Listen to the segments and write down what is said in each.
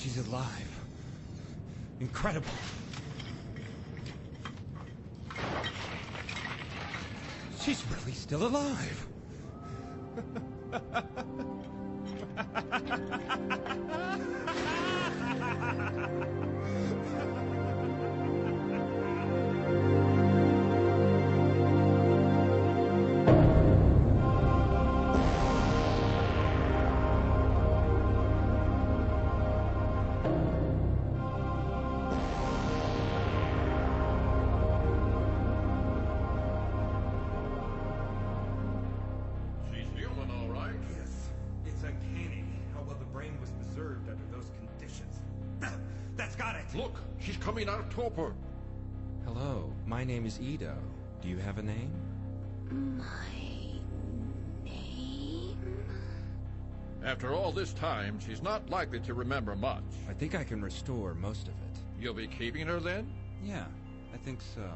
She's alive. Incredible. She's really still alive. Look, she's coming out of torpor. Hello, my name is Ido. Do you have a name? My name? After all this time, she's not likely to remember much. I think I can restore most of it. You'll be keeping her then? Yeah, I think so.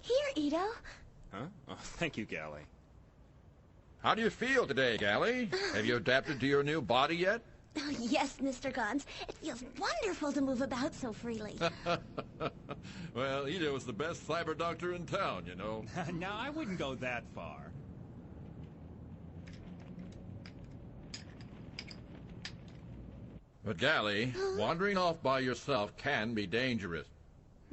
Here, Ido. Huh? Oh, thank you, Gally. How do you feel today, Gally? Have you adapted to your new body yet? Oh, yes, Mr. Gons. It feels wonderful to move about so freely. Well, Ido is the best cyber doctor in town, you know. No, I wouldn't go that far. But Gally, wandering off by yourself can be dangerous.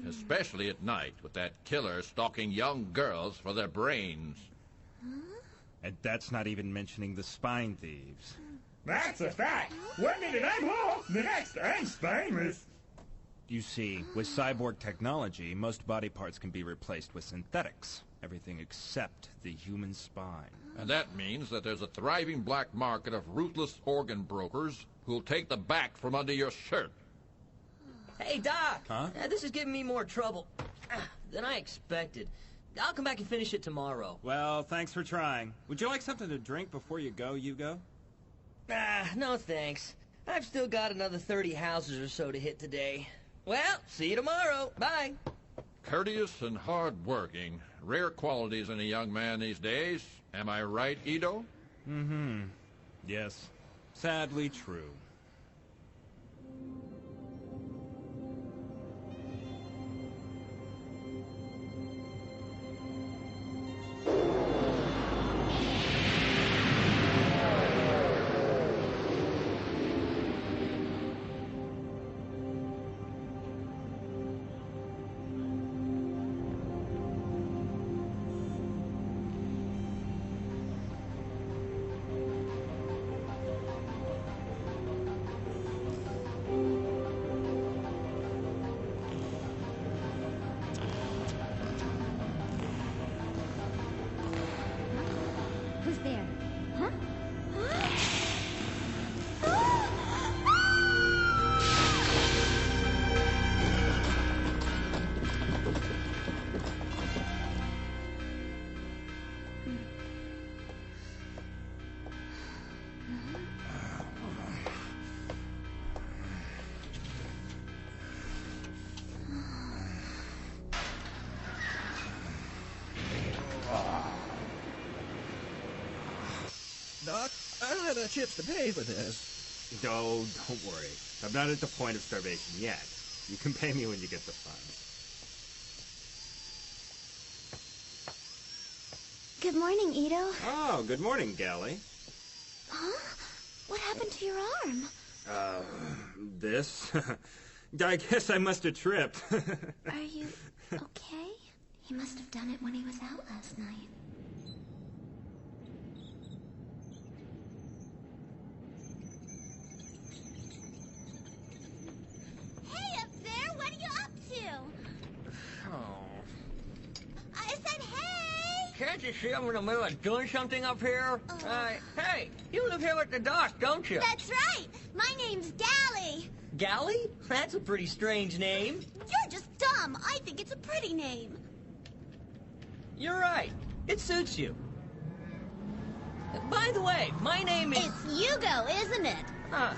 Especially at night, with that killer stalking young girls for their brains. And that's not even mentioning the spine thieves. That's a fact. 1 minute I'm whole, the next I'm spineless. You see, with cyborg technology, most body parts can be replaced with synthetics. Everything except the human spine. And that means that there's a thriving black market of ruthless organ brokers who'll take the back from under your shirt. Hey, Doc! Huh? This is giving me more trouble than I expected. I'll come back and finish it tomorrow. Well, thanks for trying. Would you like something to drink before you go, Hugo? No thanks. I've still got another 30 houses or so to hit today. Well, see you tomorrow. Bye. Courteous and hard-working. Rare qualities in a young man these days. Am I right, Ido? Mm-hmm. Yes. Sadly true. Who's there? Huh? Doc, I don't have the chips to pay for this. No, don't worry. I'm not at the point of starvation yet. You can pay me when you get the funds. Good morning, Ido. Oh, good morning, Gally. Huh? What happened to your arm? This? I guess I must have tripped. Are you okay? He must have done it when he was out last night. Hey, up there! What are you up to? I said hey! Can't you see I'm in the middle of doing something up here? Hey, you live here with the doc, don't you? That's right! My name's Gally! Gally? That's a pretty strange name. You're just dumb! I think it's a pretty name. You're right. It suits you. By the way, my name is... It's Hugo, isn't it?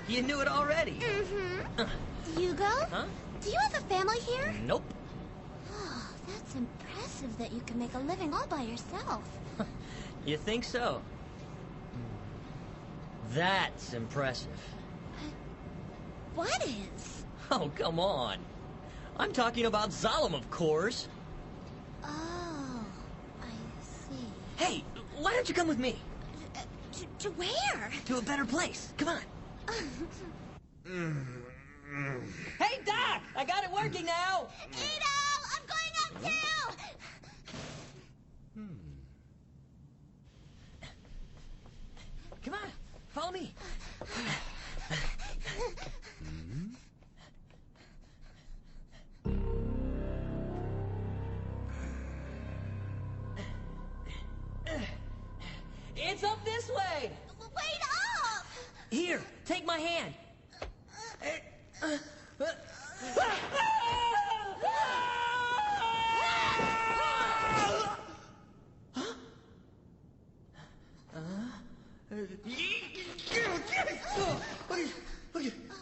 You knew it already. Mm-hmm. Hugo? Huh? Do you have a family here? Nope. Oh, that It's impressive that you can make a living all by yourself. You think so? That's impressive. What is? Oh, come on. I'm talking about Zalem, of course. Oh, I see. Hey, why don't you come with me? To where? To a better place. Come on. Hey, Doc! I got it working now! Ito! I'm going up too! Come on, follow me. It's up this way! Wait up! Here, take my hand.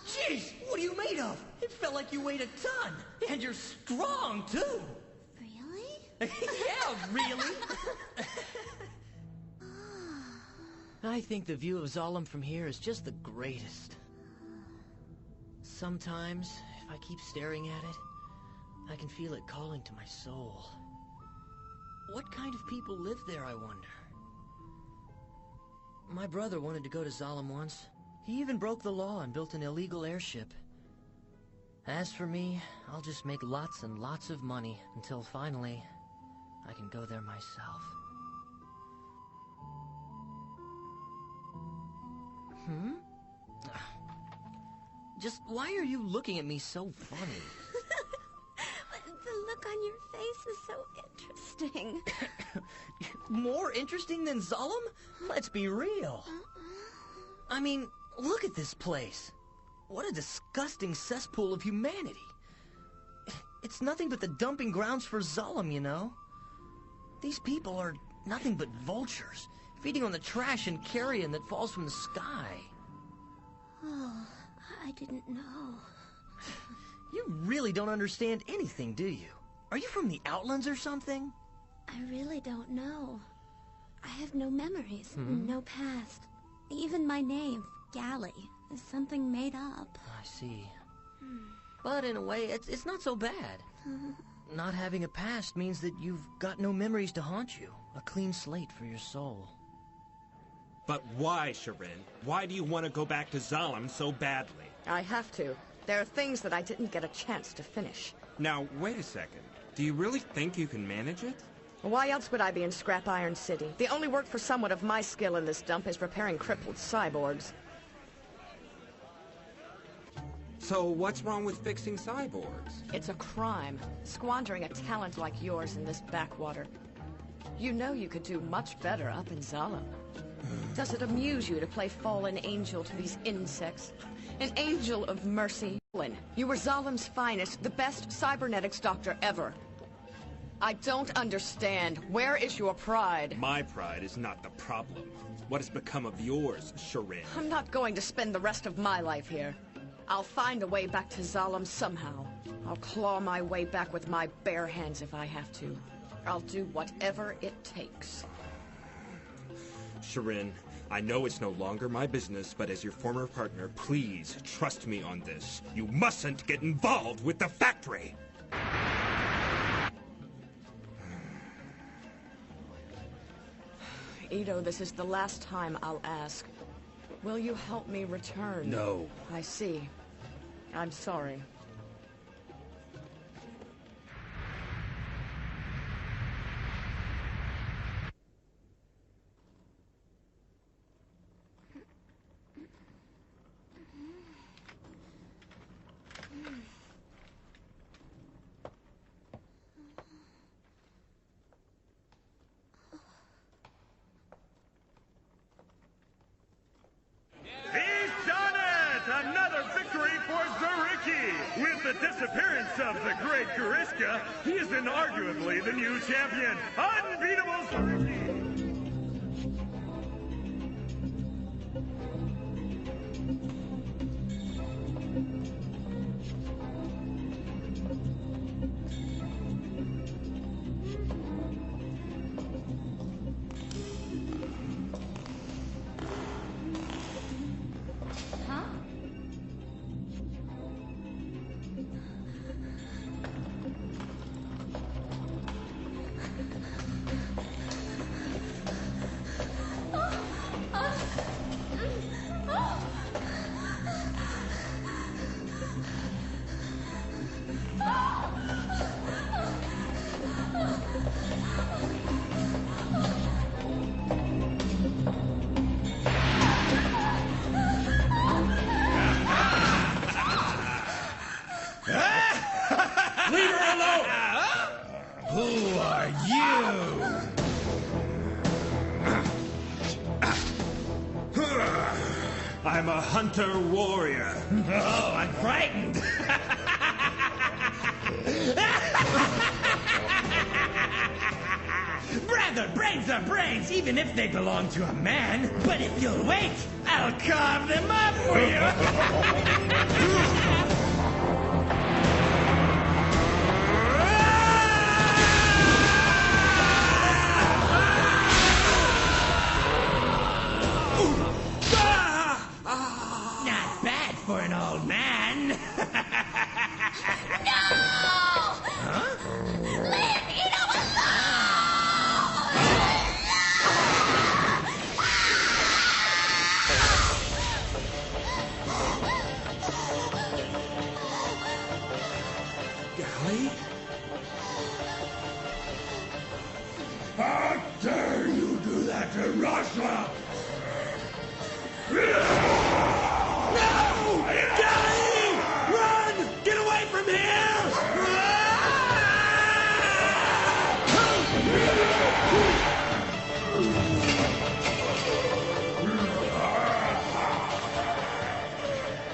Jeez, what are you made of? It felt like you weighed a ton. And you're strong, too. Really? Yeah, really. I think the view of Zalem from here is just the greatest. Sometimes, if I keep staring at it, I can feel it calling to my soul. What kind of people live there, I wonder? My brother wanted to go to Zalem once. He even broke the law and built an illegal airship. As for me, I'll just make lots and lots of money until finally I can go there myself. Just why are you looking at me so funny? The look on your face is so interesting. More interesting than Zalem? Let's be real. I mean, look at this place. What a disgusting cesspool of humanity. It's nothing but the dumping grounds for Zalem, you know? These people are nothing but vultures, feeding on the trash and carrion that falls from the sky. Oh, I didn't know. You really don't understand anything, do you? Are you from the Outlands or something? I really don't know. I have no memories, no past. Even my name, Gally, is something made up. I see. But in a way, it's not so bad. Not having a past means that you've got no memories to haunt you. A clean slate for your soul. But why, Sharin? Why do you want to go back to Zalem so badly? I have to. There are things that I didn't get a chance to finish. Now, wait a second. Do you really think you can manage it? Why else would I be in Scrap Iron City? The only work for someone of my skill in this dump is repairing crippled cyborgs. So what's wrong with fixing cyborgs? It's a crime, squandering a talent like yours in this backwater. You know you could do much better up in Zalem. Does it amuse you to play fallen angel to these insects? An angel of mercy. You were Zalem's finest, the best cybernetics doctor ever. I don't understand. Where is your pride? My pride is not the problem. What has become of yours, Sharin? I'm not going to spend the rest of my life here. I'll find a way back to Zalem somehow. I'll claw my way back with my bare hands if I have to. I'll do whatever it takes. Sharin, I know it's no longer my business, but as your former partner, please trust me on this. You mustn't get involved with the factory! Ito, this is the last time I'll ask. Will you help me return? No. I see. I'm sorry. He's done it! Another victory for Zariki! With the disappearance of the great Gariska, he is inarguably the new champion. Unbeatable Zariki! I'm a hunter warrior. Oh, I'm frightened. Brother, brains are brains, even if they belong to a man. But if you'll wait, I'll carve them up for you. Not bad for an old man. No! Huh? Leave Ito Gally? How dare you do that to Russia? No! Gally! Run! Get away from here!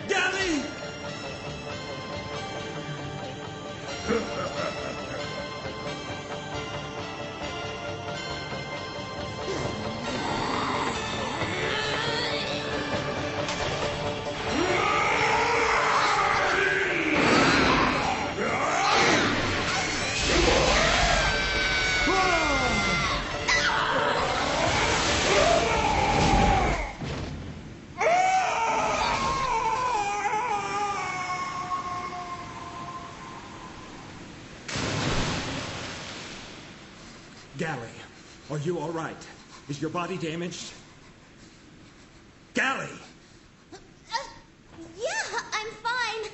Gally! Gally, are you all right? Is your body damaged? Gally! Yeah, I'm fine.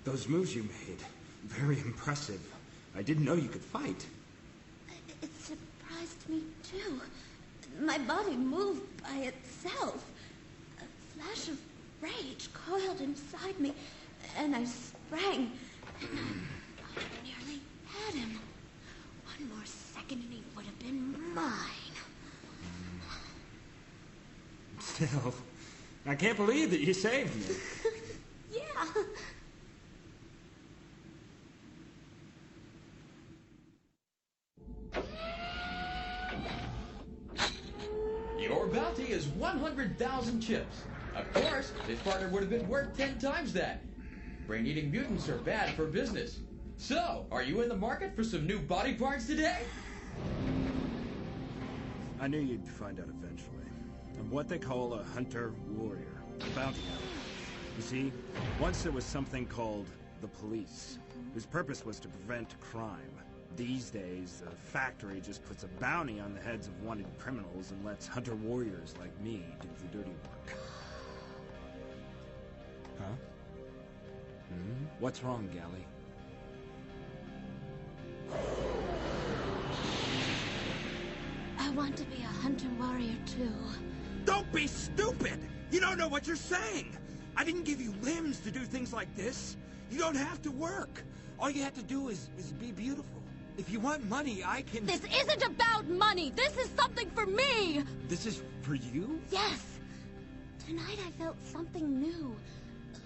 Those moves you made, very impressive. I didn't know you could fight. It surprised me, too. My body moved by itself. A flash of rage coiled inside me, and I sprang. And I nearly had him. One more second and he would have been mine. Still, I can't believe that you saved me. Yeah. Your bounty is 100,000 chips. Of course, this partner would have been worth 10 times that. Brain-eating mutants are bad for business. So, are you in the market for some new body parts today? I knew you'd find out eventually. I'm what they call a hunter-warrior, a bounty hunter. You see, once there was something called the police, whose purpose was to prevent crime. These days, the factory just puts a bounty on the heads of wanted criminals and lets hunter-warriors like me do the dirty work. Huh? What's wrong, Gally? I want to be a hunter warrior too. Don't be stupid! You don't know what you're saying! I didn't give you limbs to do things like this. You don't have to work. All you have to do is be beautiful. If you want money, I can... This isn't about money! This is something for me! This is for you? Yes! Tonight I felt something new.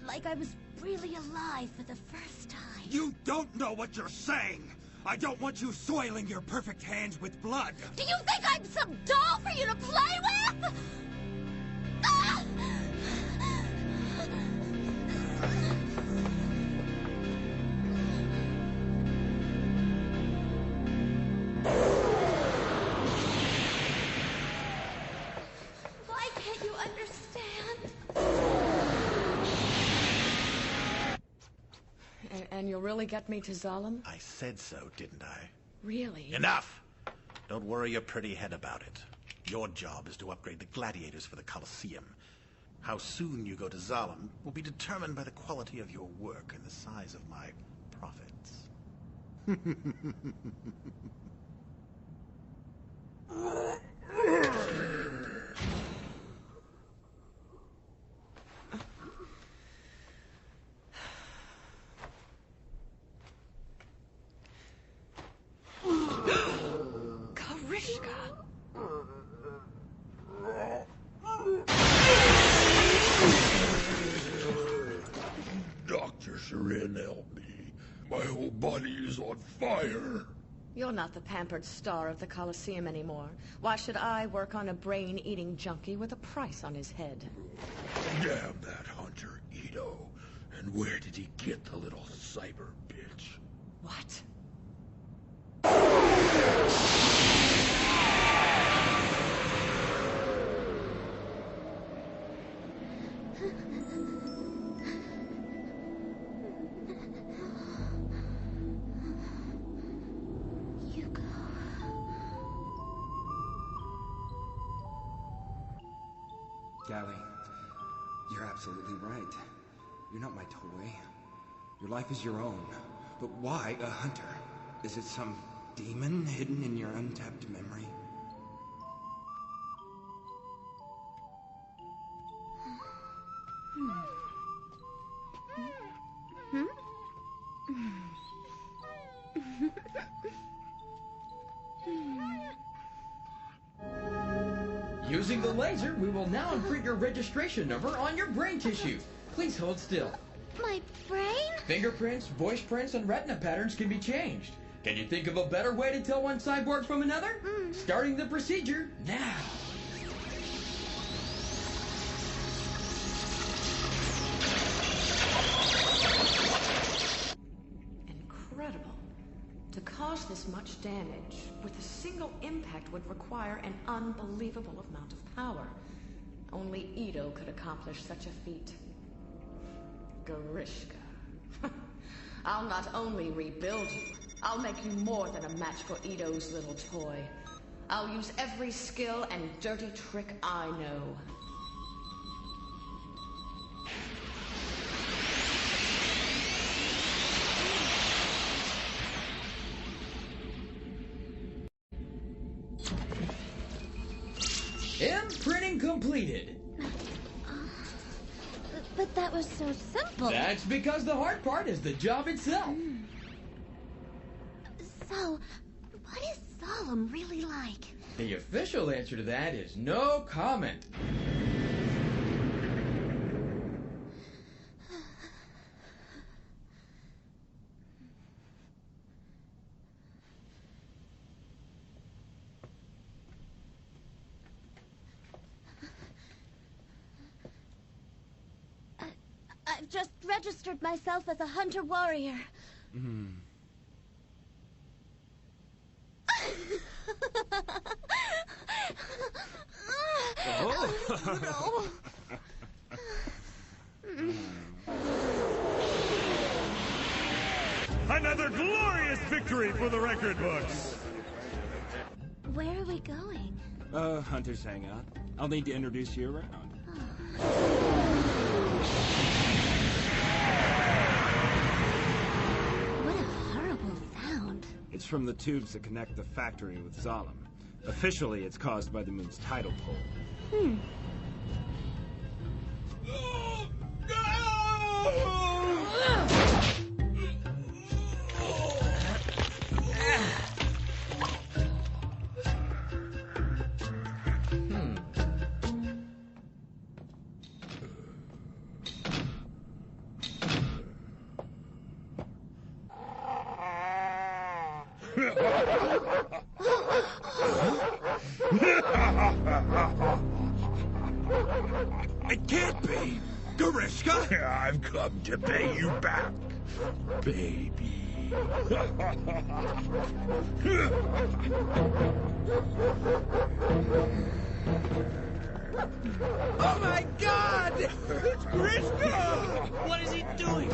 Like I was really alive for the first time. You don't know what you're saying! I don't want you soiling your perfect hands with blood! Do you think I'm some doll for you to play with? Ah! Why can't you understand? And you'll really get me to Zalem? I said so, didn't I? Really? Enough! Don't worry your pretty head about it. Your job is to upgrade the gladiators for the Colosseum. How soon you go to Zalem will be determined by the quality of your work and the size of my profits. Karishka! Mr. Shirin, help me. My whole body is on fire. You're not the pampered star of the Colosseum anymore. Why should I work on a brain-eating junkie with a price on his head? Damn that Hunter Ito. And where did he get the little cyber bitch? What? Callie, you're absolutely right. You're not my toy. Your life is your own. But why a hunter? Is it some demon hidden in your untapped memory? Using the laser, we will now imprint your registration number on your brain tissue. Please hold still. My brain? Fingerprints, voice prints, and retina patterns can be changed. Can you think of a better way to tell one cyborg from another? Starting the procedure now. Incredible. To cause this much damage with a single impact would require an unbelievable amount of power. Only Ito could accomplish such a feat. Grishka. I'll not only rebuild you, I'll make you more than a match for Ito's little toy. I'll use every skill and dirty trick I know. Imprinting completed. But that was so simple. That's because the hard part is the job itself. So, what is Solemn really like? The official answer to that is no comment. I've just registered myself as a hunter warrior. Oh. Another glorious victory for the record books. Where are we going? Hunter's Hangout. I'll need to introduce you around. What a horrible sound. It's from the tubes that connect the factory with Zalem. Officially, it's caused by the moon's tidal pole. It can't be! Grishka! I've come to pay you back, baby. Oh my God! It's Grishka! What is he doing?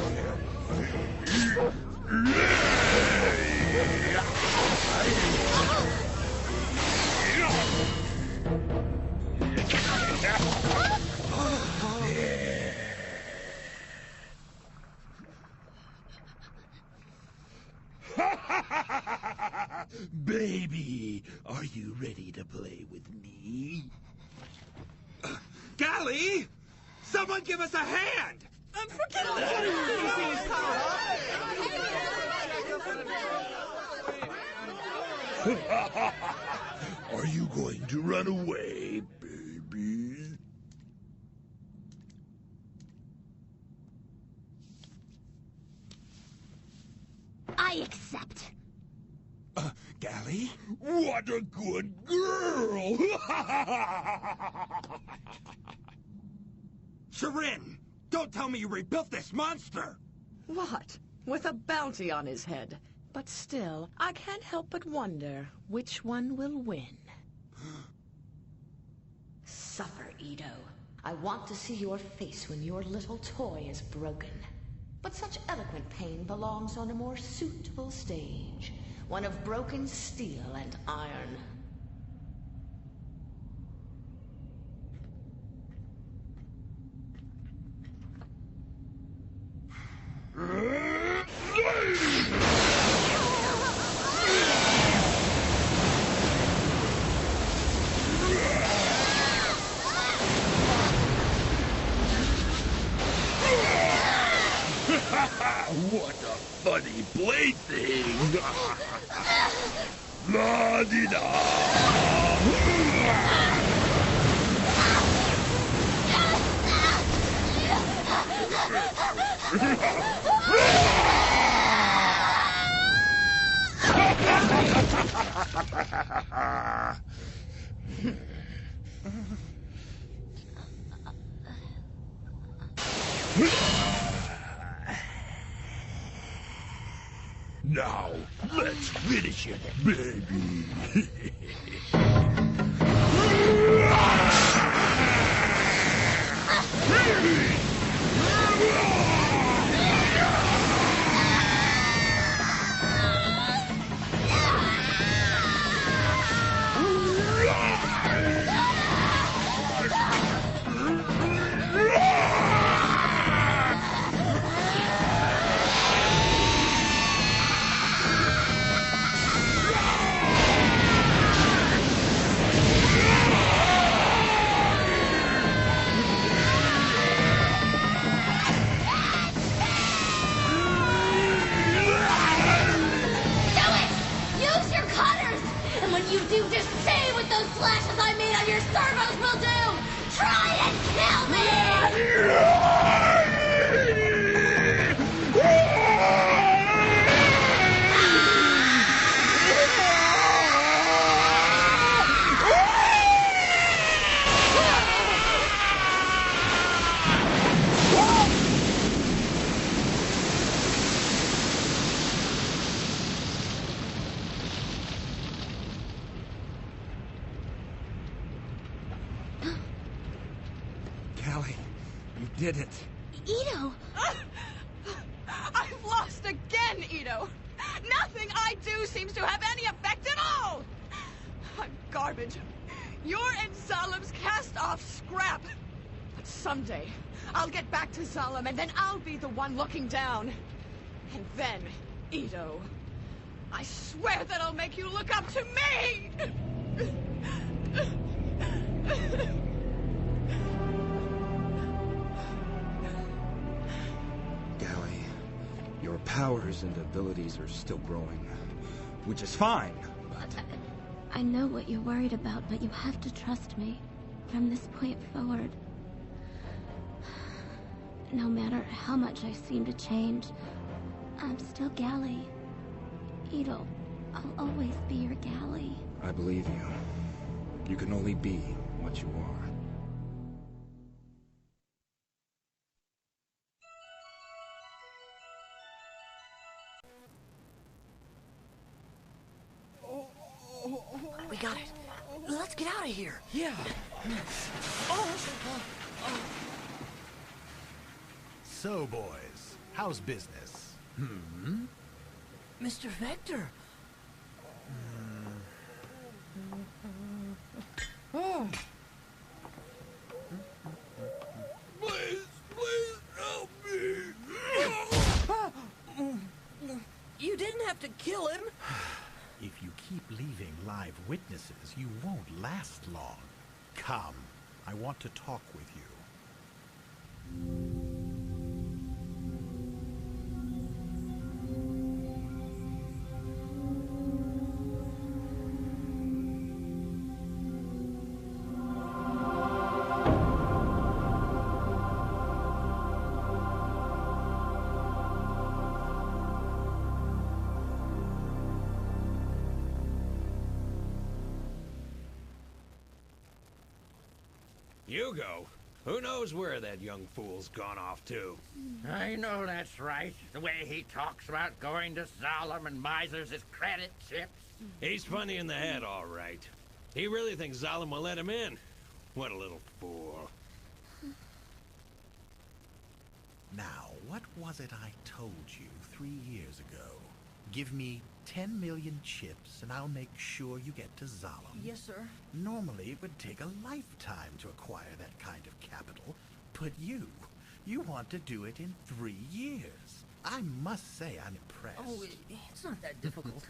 Baby, are you ready to play with me? Callie! Someone give us a hand! Forget Are you going to run away, baby? accept. Gally? What a good girl! Sharin! Don't tell me you rebuilt this monster! What? With a bounty on his head. But still, I can't help but wonder which one will win. Suffer, Ito. I want to see your face when your little toy is broken. But such eloquent pain belongs on a more suitable stage. One of broken steel and iron. What a funny plaything! La-di-da! Now, let's finish it, baby. You do just say what those slashes I made on your servos will do! Try and kill me! Gally, you did it. Ito! I've lost again, Ito! Nothing I do seems to have any effect at all! I'm garbage. You're in Zalem's cast-off scrap. But someday, I'll get back to Zalem, and then I'll be the one looking down. And then, Ito, I swear that I'll make you look up to me! Gally, your powers and abilities are still growing, which is fine, but... I know what you're worried about, but you have to trust me. From this point forward, no matter how much I seem to change, I'm still Gally. Ito, I'll always be your Gally. I believe you. You can only be what you are. We got it. Let's get out of here. Yeah. So, boys, how's business? Mr. Vector. Please help me! You didn't have to kill him. If you keep leaving live witnesses, you won't last long. Come, I want to talk with you. Hugo? Who knows where that young fool's gone off to? I know that's right. The way he talks about going to Zalem and misers his credit chips. He's funny in the head, all right. He really thinks Zalem will let him in. What a little fool. Now, what was it I told you 3 years ago? Give me 10 million chips and I'll make sure you get to Zalem. Yes, sir. Normally, it would take a lifetime to acquire that kind of capital, but you want to do it in 3 years. I must say I'm impressed. Oh, it's not that difficult.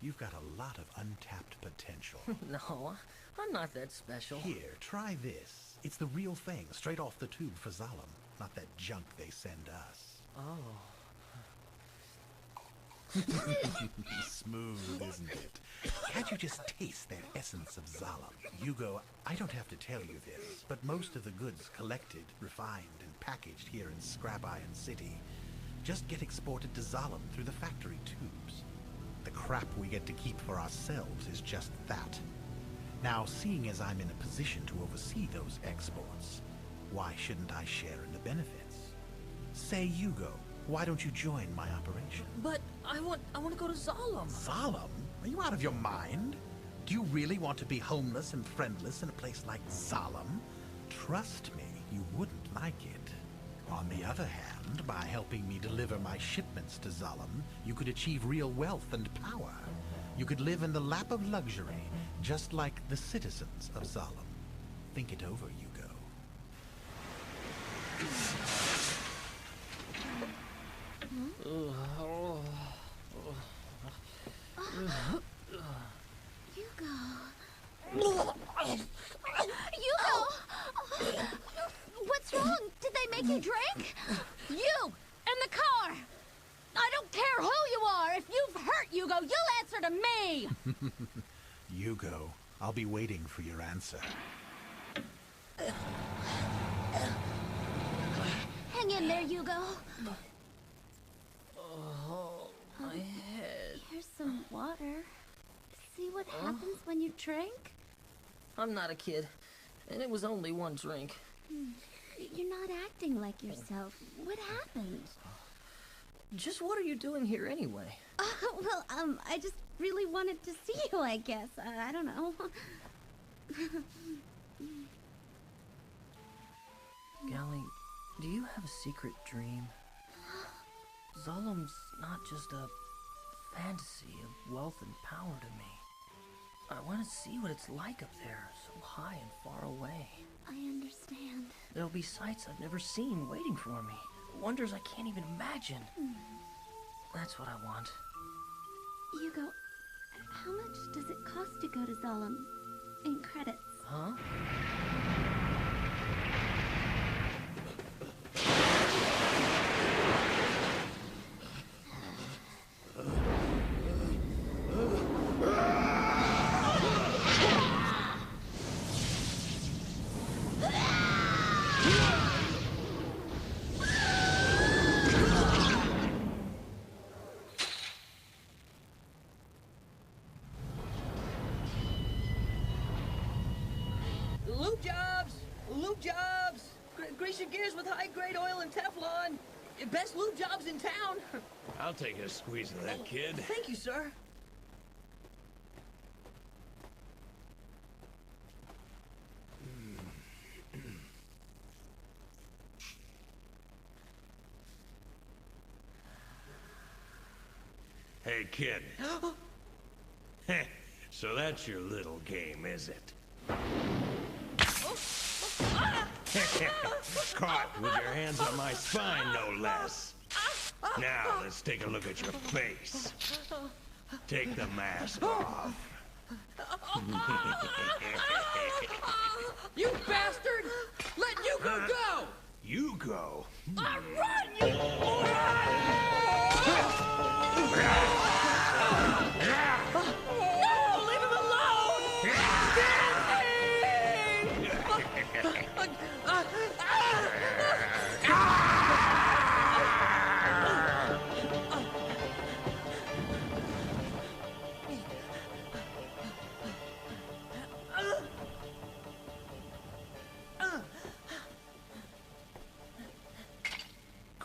You've got a lot of untapped potential. No, I'm not that special. Here, try this. It's the real thing, straight off the tube for Zalem, not that junk they send us. Oh. Smooth, isn't it? Can't you just taste that essence of Zalem? Hugo, I don't have to tell you this, but most of the goods collected, refined, and packaged here in Scrap Iron City just get exported to Zalem through the factory tubes. The crap we get to keep for ourselves is just that. Now, seeing as I'm in a position to oversee those exports, why shouldn't I share in the benefits? Say, Hugo, why don't you join my operation? But I want to go to Zalem. Zalem? Are you out of your mind? Do you really want to be homeless and friendless in a place like Zalem? Trust me, you wouldn't like it. On the other hand, by helping me deliver my shipments to Zalem, you could achieve real wealth and power. You could live in the lap of luxury, just like the citizens of Zalem. Think it over, Hugo. Hugo! What's wrong? Did they make you drink? You! In the car! I don't care who you are! If you've hurt Hugo, you'll answer to me! Hugo, I'll be waiting for your answer. Hang in there, Hugo. Oh, my head. Here's some water. See what happens when you drink? I'm not a kid, and it was only one drink. You're not acting like yourself. What happened? Just what are you doing here anyway? Well, I just really wanted to see you, I guess. I don't know. Gally, do you have a secret dream? Zalem's not just a fantasy of wealth and power to me. I want to see what it's like up there, so high and far away. I understand. There'll be sights I've never seen waiting for me. Wonders I can't even imagine. That's what I want. Hugo, how much does it cost to go to Zalem in credits? Huh? Lube jobs! Grease your gears with high-grade oil and Teflon. Best lube jobs in town. I'll take a squeeze of that, kid. Thank you, sir. Hey, kid. So that's your little game, is it? Caught with your hands on my spine, no less. Now, let's take a look at your face. Take the mask off. You bastard! Let Hugo go! You go? Run, you No! Leave him alone!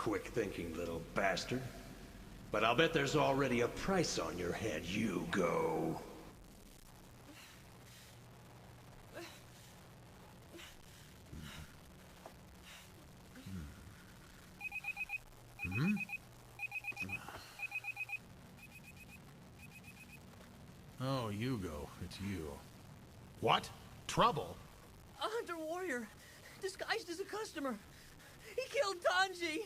quick-thinking little bastard. But I'll bet there's already a price on your head, Hugo. Oh, Hugo, it's you. What? Trouble? A hunter warrior, disguised as a customer. He killed Tanji,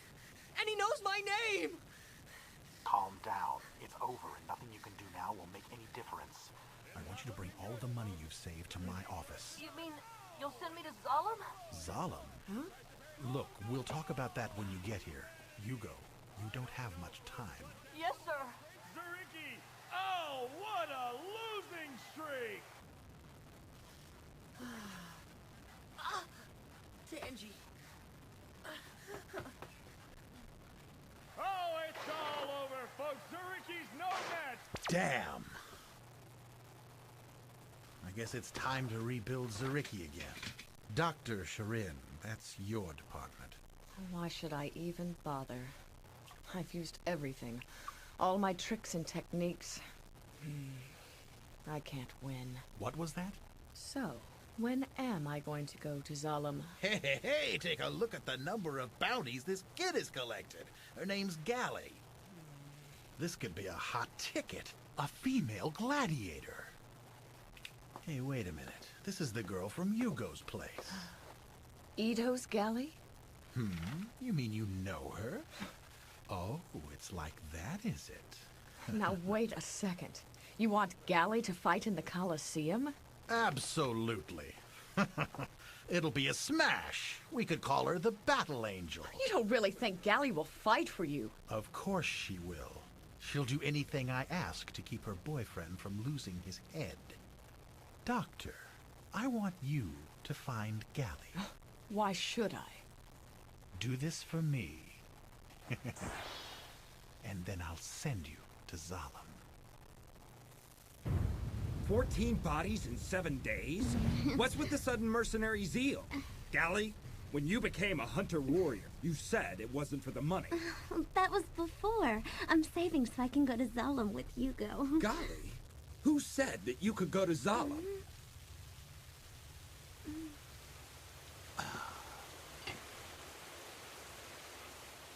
and he knows my name. Calm down. It's over, and nothing you can do now will make any difference. I want you to bring all the money you've saved to my office. You mean you'll send me to Zalem? Zalem? Huh? Look, we'll talk about that when you get here. Hugo, you don't have much time. Yes, sir. Zariki! Oh, what a losing streak! Tanji. Oh, it's all over, folks. Zariki's no match. Damn! I guess it's time to rebuild Zariki again. Dr. Sharin, that's your department. Why should I even bother? I've used everything. All my tricks and techniques. I can't win. What was that? So, when am I going to go to Zalem? Hey, take a look at the number of bounties this kid has collected. Her name's Gally. This could be a hot ticket. A female gladiator. Hey, wait a minute. This is the girl from Hugo's place. Ito's Galley? You mean you know her? Oh, it's like that, is it? Now wait a second. You want Galley to fight in the Colosseum? Absolutely. It'll be a smash. We could call her the Battle Angel. You don't really think Galley will fight for you? Of course she will. She'll do anything I ask to keep her boyfriend from losing his head. Doctor, I want you to find Galley. Why should I? Do this for me. And then I'll send you to Zalem. 14 bodies in 7 days? What's with the sudden mercenary zeal? Gally, when you became a hunter warrior, you said it wasn't for the money. That was before. I'm saving so I can go to Zalem with Hugo. Golly, who said that you could go to Zalem?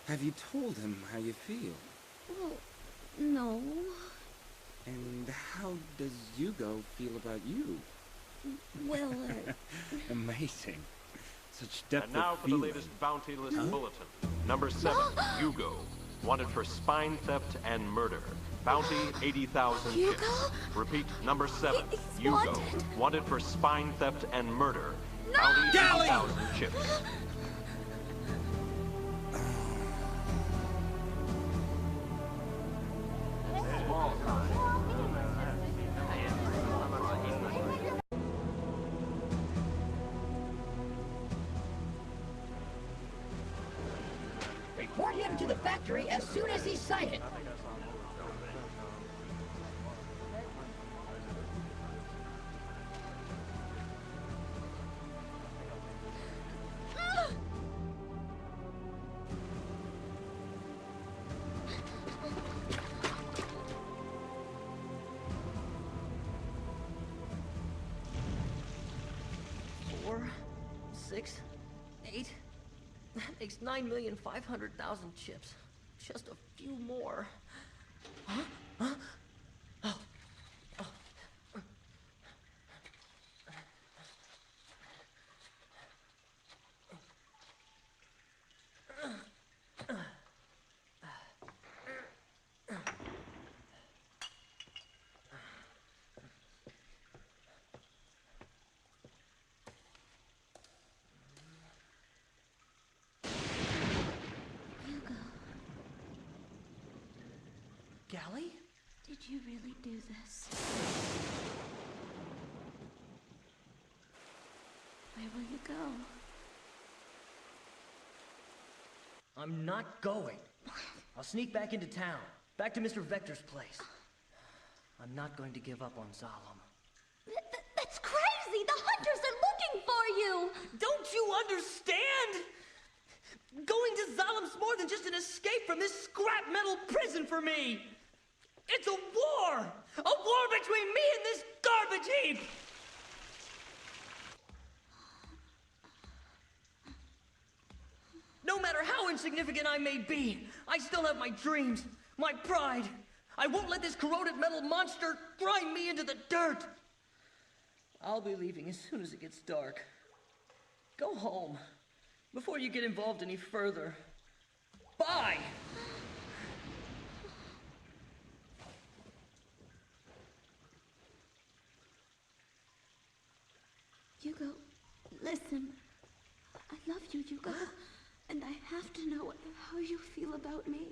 Have you told him how you feel? Well, no. And how does Hugo feel about you? Well, Amazing. Such depth And now of for the feeling. latest bounty list bulletin. Number 7, Hugo. Wanted for spine theft and murder. Bounty 80,000 chips. Repeat, number 7, Hugo. Wanted for spine theft and murder. Bounty 80,000 chips. Report him to the factory as soon as he's sighted. That makes 9,500,000 chips. Just a few more. Huh? Huh? Oh. Oh. Galley? Did you really do this? Where will you go? I'm not going. I'll sneak back into town. Back to Mr. Vector's place. I'm not going to give up on Zalem. That's crazy! The hunters are looking for you! Don't you understand? Going to Zalum's more than just an escape from this scrap metal prison for me. It's a war! A war between me and this garbage heap! No matter how insignificant I may be, I still have my dreams, my pride. I won't let this corroded metal monster grind me into the dirt. I'll be leaving as soon as it gets dark. Go home before you get involved any further. Bye! Hugo, listen. I love you, Hugo. And I have to know how you feel about me.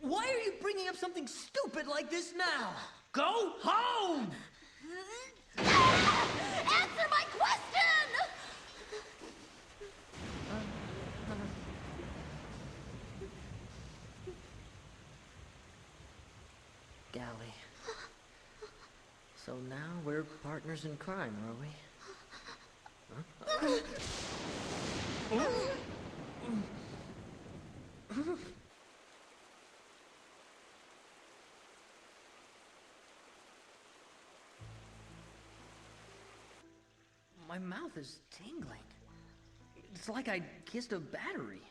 Why are you bringing up something stupid like this now? Go home! Answer my question! Gally. So now we're partners in crime, are we? Huh? My mouth is tingling. It's like I kissed a battery.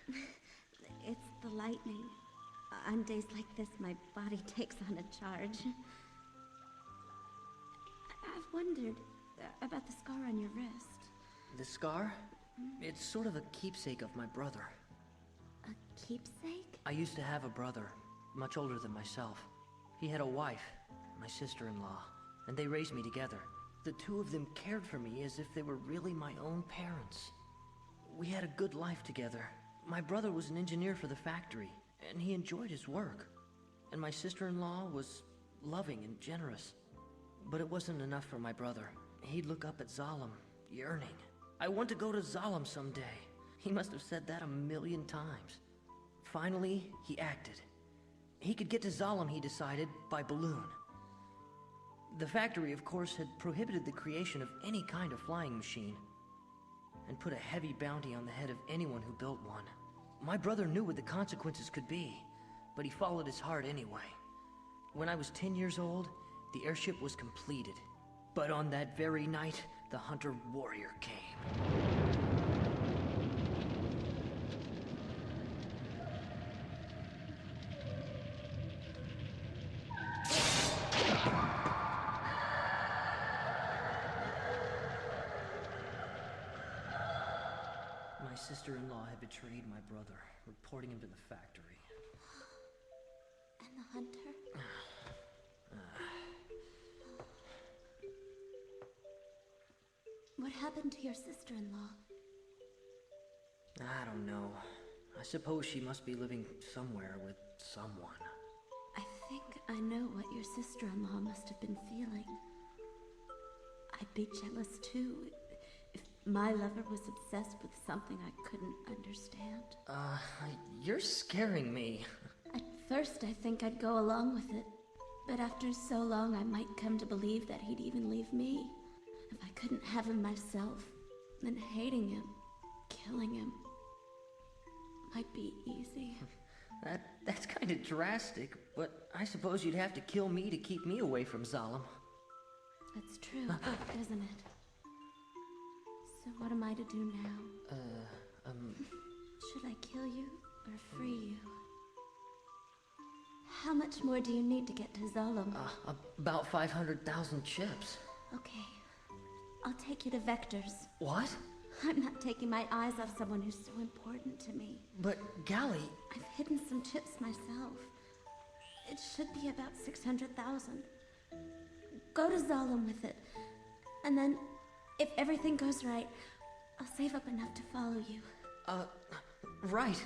It's the lightning. On days like this, my body takes on a charge. I've wondered about the scar on your wrist. The scar? It's sort of a keepsake of my brother. A keepsake? I used to have a brother, much older than myself. He had a wife, my sister-in-law, and they raised me together. The two of them cared for me as if they were really my own parents. We had a good life together. My brother was an engineer for the factory, and he enjoyed his work. And my sister-in-law was loving and generous. But it wasn't enough for my brother. He'd look up at Zalum, yearning. I want to go to Zalum someday. He must have said that 1,000,000 times. Finally, he acted. He could get to Zalum, he decided, by balloon. The factory, of course, had prohibited the creation of any kind of flying machine, and put a heavy bounty on the head of anyone who built one. My brother knew what the consequences could be, but he followed his heart anyway. When I was 10 years old, the airship was completed. But on that very night, the Hunter Warrior came. My sister-in-law had betrayed my brother, reporting him to the factory. And the Hunter? What happened to your sister-in-law? I don't know. I suppose she must be living somewhere with someone. I think I know what your sister-in-law must have been feeling. I'd be jealous too, if my lover was obsessed with something I couldn't understand. You're scaring me. At first I think I'd go along with it, but after so long I might come to believe that he'd even leave me. If I couldn't have him myself, then hating him, killing him, might be easy. That's kind of drastic, but I suppose you'd have to kill me to keep me away from Zalum. That's true, isn't it? So what am I to do now? Should I kill you or free you? How much more do you need to get to Zalum? About 500,000 chips. Okay. I'll take you to Vector's. What? I'm not taking my eyes off someone who's so important to me. But, Gally... I've hidden some chips myself. It should be about 600,000. Go to Zalum with it. And then, if everything goes right, I'll save up enough to follow you. Right.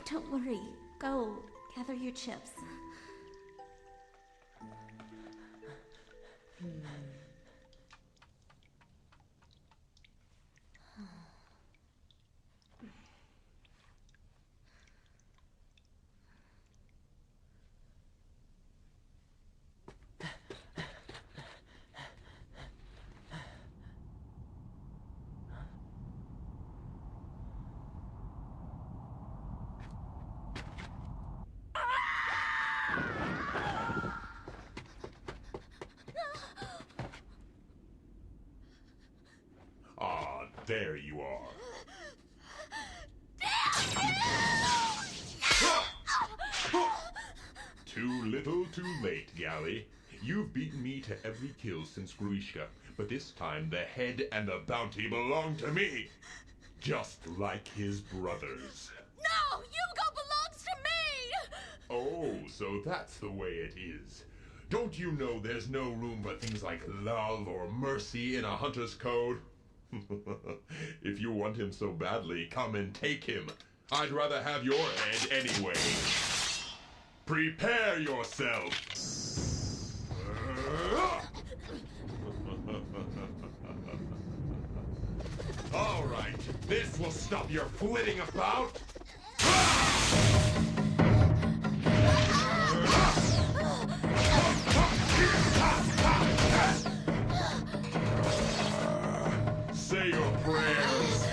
Don't worry. Go, gather your chips. There you are. Too little, too late, Gally. You've beaten me to every kill since Grishka, but this time the head and the bounty belong to me. Just like his brothers. No! Hugo belongs to me! Oh, so that's the way it is. Don't you know there's no room for things like love or mercy in a hunter's code? If you want him so badly, come and take him. I'd rather have your head anyway. Prepare yourself! All right, this will stop your flitting about. Say your prayers.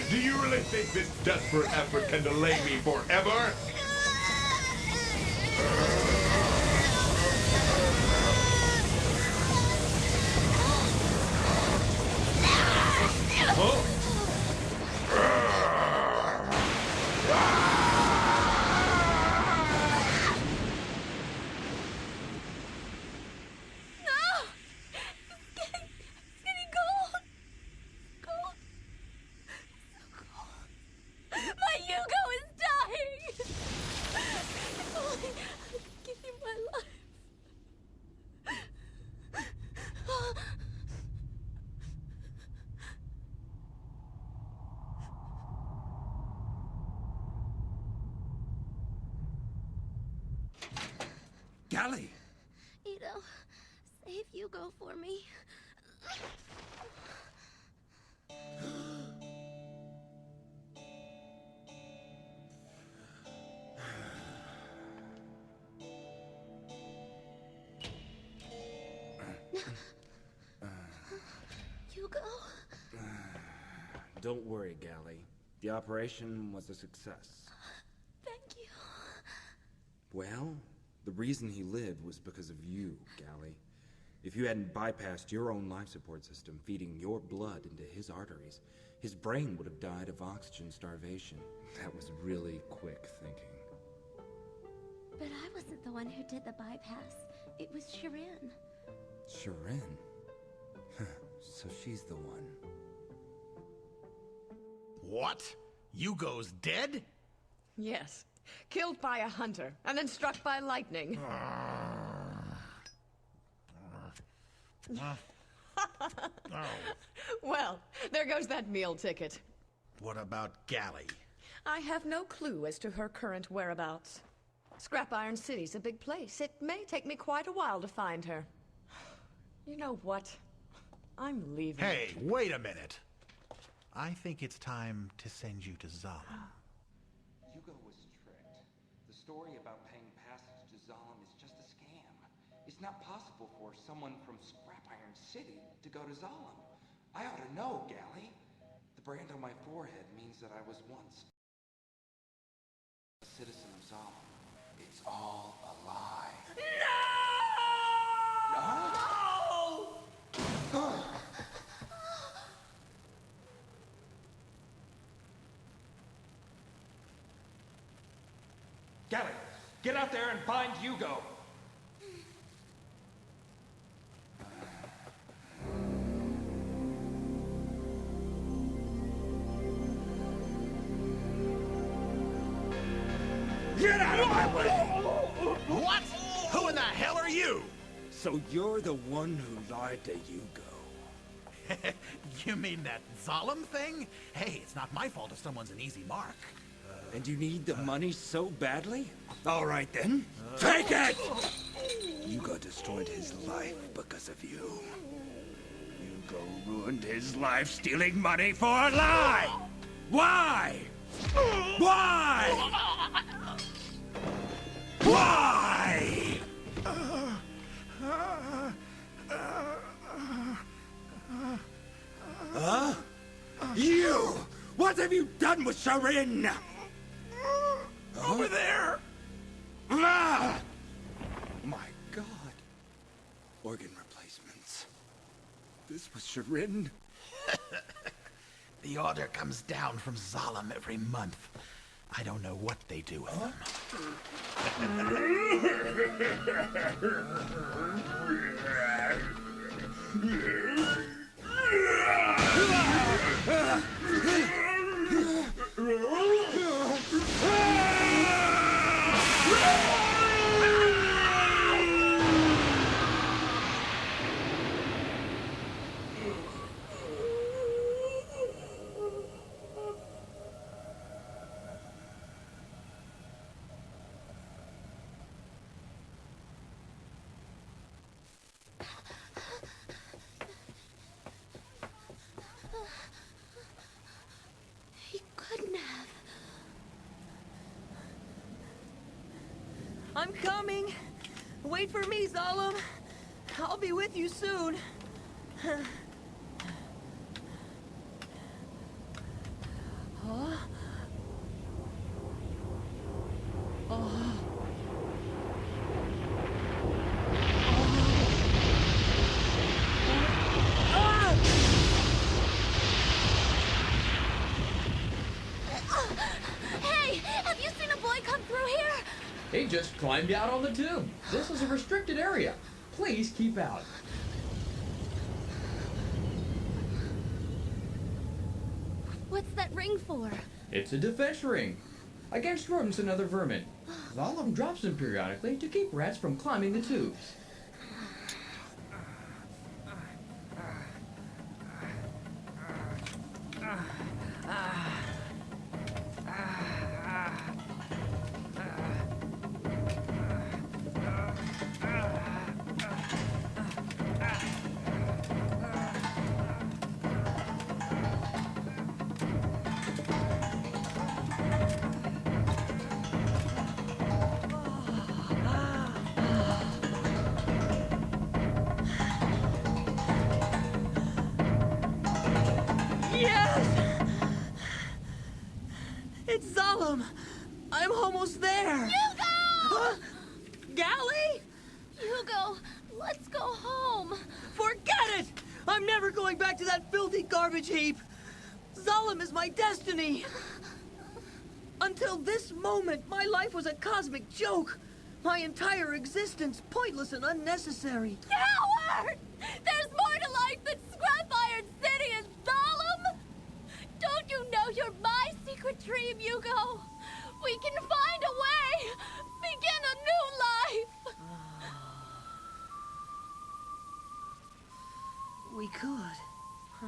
Do you really think this desperate effort can delay me forever? Huh? Gally! Ito, save Hugo for me. Hugo? Don't worry, Gally. The operation was a success. Thank you. Well, the reason he lived was because of you, Gally. If you hadn't bypassed your own life support system, feeding your blood into his arteries, his brain would have died of oxygen starvation. That was really quick thinking. But I wasn't the one who did the bypass. It was Shirin. Shirin? So she's the one. What? Hugo's dead? Yes. Killed by a hunter, and then struck by lightning. Well, there goes that meal ticket. What about Gally? I have no clue as to her current whereabouts. Scrap Iron City's a big place. It may take me quite a while to find her. You know what? I'm leaving. Hey, wait a minute. I think it's time to send you to Zalem. Hugo was tricked. The story about paying passage to Zalem is just a scam. It's not possible for someone from Scrap Iron City to go to Zalem. I ought to know, Gally. The brand on my forehead means that I was once a citizen of Zalem. It's all a lie. No! Huh? Gally, get out there and find Hugo. Get out of my way! What? Who in the hell are you? So you're the one who lied to Hugo. You mean that Zalem thing? Hey, it's not my fault if someone's an easy mark. And you need the money so badly? All right then, take it! Hugo destroyed his life because of you. Hugo ruined his life stealing money for a lie! Why? Why? Why? Huh? You! What have you done done with Sharin! Over there! Ah! My God. Organ replacements. This was Sharin? The order comes down from Zalem every month. I don't know what they do with them. He couldn't have. I'm coming. Wait for me, Zalem. I'll be with you soon. Huh? Oh. Hey, have you seen a boy come through here? He just climbed out on the tube. This is a restricted area. Please keep out. What's that ring for? It's a defense ring. Against rodents and other vermin. Zalem drops them periodically to keep rats from climbing the tubes. Yes! It's Zalem! I'm almost there! Hugo! Huh? Gally? Hugo, let's go home. Forget it! I'm never going back to that filthy garbage heap! Zalem is my destiny! Until this moment, my life was a cosmic joke! My entire existence pointless and unnecessary! Coward! There's more to life than Scrap Iron City and Zalem! Don't you know you're my secret dream, Hugo? We can find a way! Begin a new life! We could. Huh.